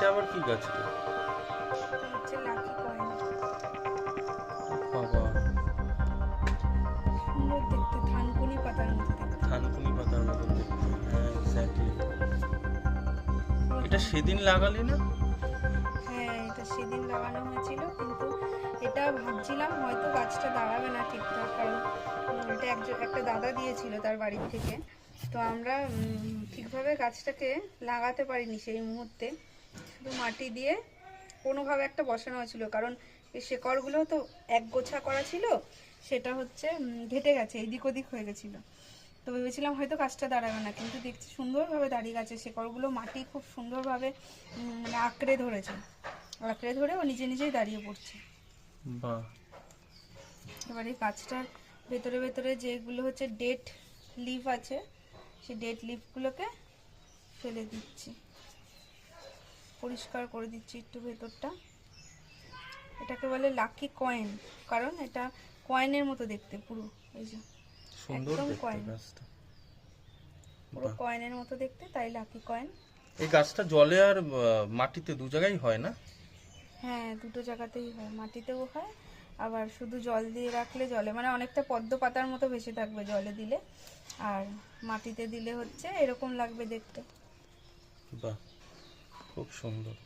এটা আবার কি গাছ? এটা হচ্ছে লাকি কয়েন। বাবা, সুন্দর দেখতে, থানকুনি পাতার মতো দেখতে। থানকুনি পাতার মতো দেখতে। হ্যাঁ, এক্স্যাক্টলি। এটা সেদিন লাগালি না? হ্যাঁ, এটা সেদিন লাগানো হয়েছিল, কিন্তু এটা ভাবছিলাম হয়তো গাছটা দাঁড়াবে না ঠিকঠাক, কারণ এটা একটা দাদা দিয়েছিল তার বাড়ির থেকে। তো আমরা ঠিকভাবে গাছটাকে লাগাতে পারিনি সেই মুহূর্তে, শুধু মাটি দিয়ে কোনোভাবে একটা বসানো হয়েছিল, কারণ এই শেকড়গুলো তো একগোছা করা ছিল, সেটা হচ্ছে ঘেটে গেছে, এদিক ওদিক হয়ে গেছিলো। তো ভেবেছিলাম হয়তো গাছটা দাঁড়াবে না, কিন্তু দেখছি সুন্দরভাবে দাঁড়িয়ে গেছে। শেকড়গুলো মাটি খুব সুন্দরভাবে মানে আঁকড়ে ধরেছে, আঁকড়ে ধরে ও নিজে নিজেই দাঁড়িয়ে পড়ছে। বাহ। এবার এই গাছটার ভেতরে ভেতরে যেগুলো হচ্ছে ডেড লিফ আছে, সেই ডেড লিফগুলোকে ফেলে দিচ্ছি, পরিষ্কার করে দিচ্ছি একটু ভেতরটা। এটাকে বলে লাকি কয়েন, কারণ এটা কয়েনের মতো দেখতে পুরো, এই যে সুন্দর একদম দেখতে কয়েন, গাছটা। পুরো কয়েনের মতো দেখতে, তাই লাকি কয়েন। এই গাছটা জলে আর মাটিতে দু জায়গায় হয় না? হ্যাঁ, দুটো জায়গাতেই হয়, মাটিতেও হয়, আবার শুধু জল দিয়ে রাখলে জলে মানে অনেকটা পদ্ম পাতার মতো ভেসে থাকবে জলে দিলে, আর মাটিতে দিলে হচ্ছে এরকম লাগবে দেখতে। বাহ, খুব সুন্দর।